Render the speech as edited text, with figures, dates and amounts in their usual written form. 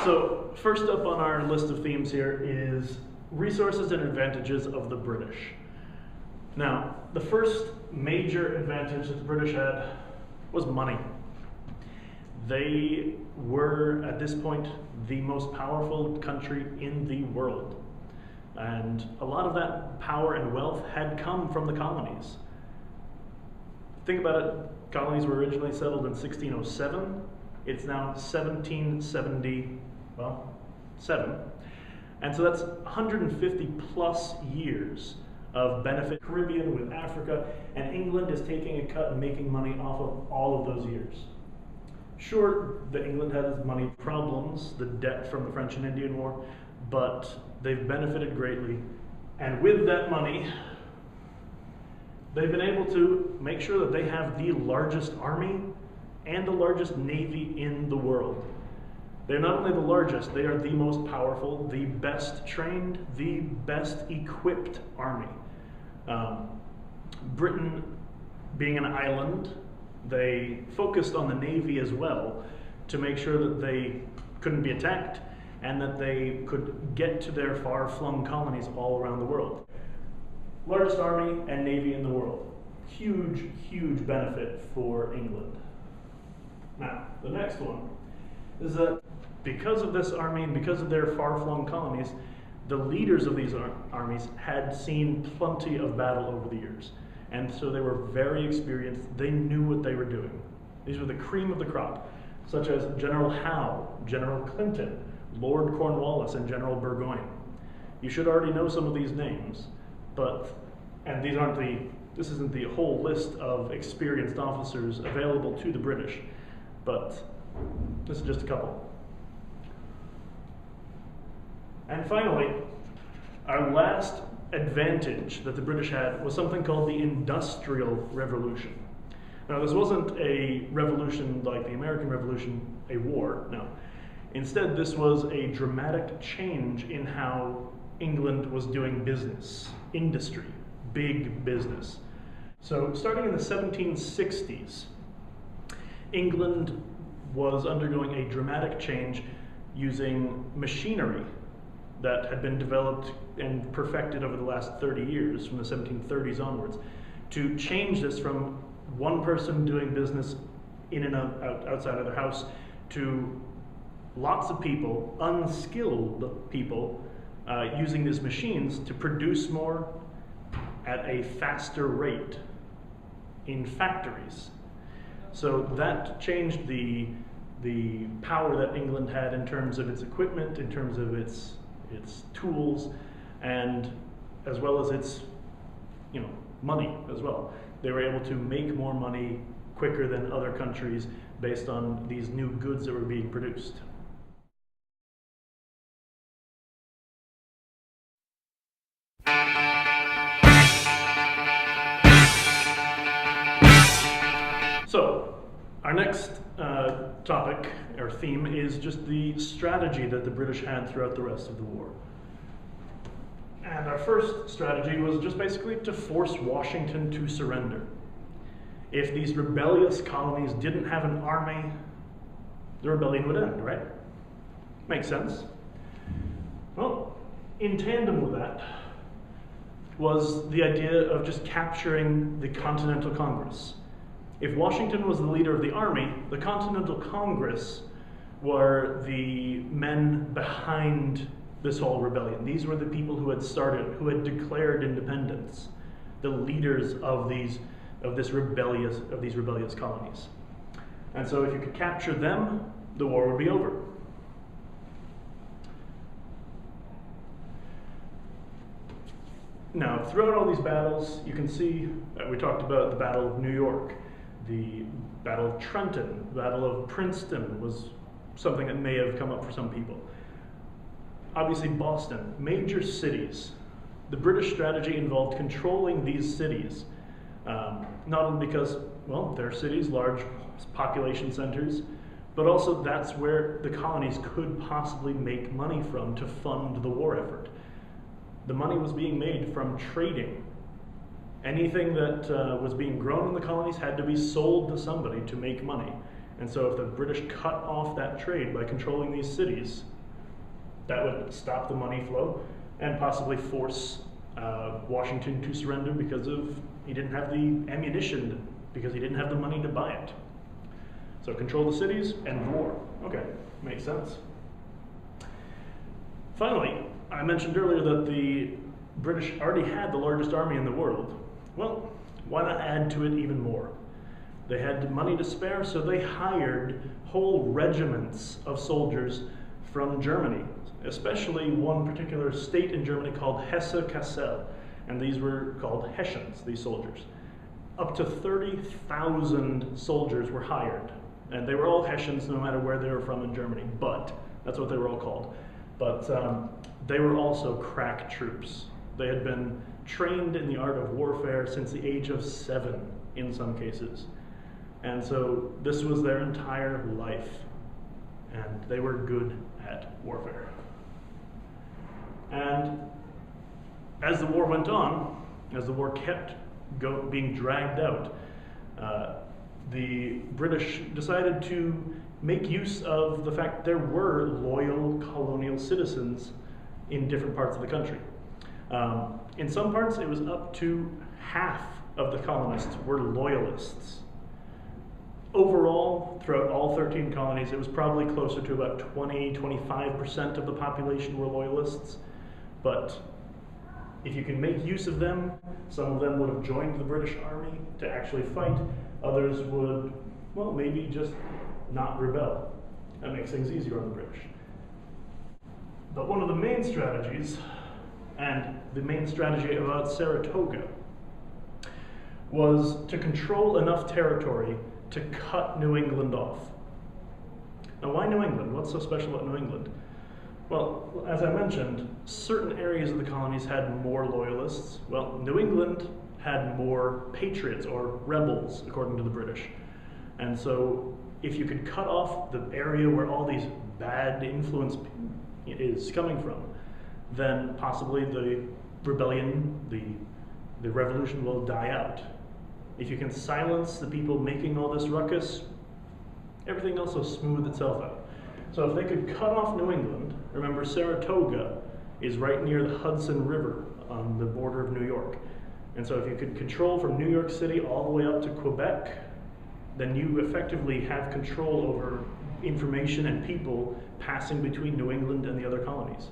So first up on our list of themes here is resources and advantages of the British. Now, the first major advantage that the British had was money. They were, at this point, the most powerful country in the world. And a lot of that power and wealth had come from the colonies. Think about it, colonies were originally settled in 1607. It's now 1770, well, 7. And so that's 150 plus years of benefit. Caribbean with Africa, and England is taking a cut and making money off of all of those years. Sure, England has money problems, the debt from the French and Indian War, but they've benefited greatly. And with that money, they've been able to make sure that they have the largest army and the largest navy in the world. They're not only the largest, they are the most powerful, the best trained, the best equipped army. Britain, being an island, they focused on the navy as well to make sure that they couldn't be attacked and that they could get to their far-flung colonies all around the world. Largest army and navy in the world. Huge, huge benefit for England. Now, the next one is that because of this army and because of their far-flung colonies, the leaders of these armies had seen plenty of battle over the years. And so they were very experienced. They knew what they were doing. These were the cream of the crop, such as General Howe, General Clinton, Lord Cornwallis, and General Burgoyne. You should already know some of these names, and this isn't the whole list of experienced officers available to the British, but this is just a couple. And finally, our last advantage that the British had was something called the Industrial Revolution. Now, this wasn't a revolution like the American Revolution, a war, no. Instead, this was a dramatic change in how England was doing business, industry, big business. So, starting in the 1760s, England was undergoing a dramatic change using machinery that had been developed and perfected over the last 30 years, from the 1730s onwards, to change this from one person doing business in and outside of their house to lots of people, unskilled people, using these machines to produce more at a faster rate in factories. So that changed the power that England had in terms of its equipment, in terms of its tools, and as well as its money as well. They were able to make more money quicker than other countries based on these new goods that were being produced. So, our next topic, or theme, is just the strategy that the British had throughout the rest of the war. And our first strategy was just basically to force Washington to surrender. If these rebellious colonies didn't have an army, the rebellion would end, right? Makes sense. Well, in tandem with that was the idea of just capturing the Continental Congress. If Washington was the leader of the army, the Continental Congress were the men behind this whole rebellion. These were the people who had started, who had declared independence, the leaders of these rebellious colonies. And so if you could capture them, the war would be over. Now, throughout all these battles, you can see that we talked about the Battle of New York, the Battle of Trenton, the Battle of Princeton was something that may have come up for some people. Obviously, Boston, major cities. The British strategy involved controlling these cities, not only because, well, they're cities, large population centers, but also that's where the colonies could possibly make money from to fund the war effort. The money was being made from trading. Anything that was being grown in the colonies had to be sold to somebody to make money. And so if the British cut off that trade by controlling these cities, That would stop the money flow and possibly force Washington to surrender because he didn't have the ammunition, because he didn't have the money to buy it. So control the cities, end the war. Okay, makes sense. Finally, I mentioned earlier that the British already had the largest army in the world. Well, why not add to it even more? They had money to spare, so they hired whole regiments of soldiers from Germany, especially one particular state in Germany called Hesse-Kassel, and these were called Hessians, these soldiers. Up to 30,000 soldiers were hired, and they were all Hessians no matter where they were from in Germany, but that's what they were all called. But they were also crack troops. They had been trained in the art of warfare since the age of 7 in some cases. And so this was their entire life, and they were good at warfare. And as the war went on, as the war kept being dragged out, the British decided to make use of the fact there were loyal colonial citizens in different parts of the country. In some parts, it was up to half of the colonists were loyalists. Overall, throughout all 13 colonies, it was probably closer to about 20–25% of the population were loyalists. But if you can make use of them, some of them would have joined the British Army to actually fight. Others would, well, maybe just not rebel. That makes things easier on the British. But one of the main strategies, and the main strategy about Saratoga, was to control enough territory to cut New England off. Now, why New England? What's so special about New England? Well, as I mentioned, certain areas of the colonies had more loyalists. Well, New England had more patriots or rebels, according to the British. And so if you could cut off the area where all these bad influence is coming from, then possibly the rebellion, the revolution will die out. If you can silence the people making all this ruckus, everything else will smooth itself out. So if they could cut off New England, remember Saratoga is right near the Hudson River on the border of New York. And so if you could control from New York City all the way up to Quebec, then you effectively have control over information and people passing between New England and the other colonies.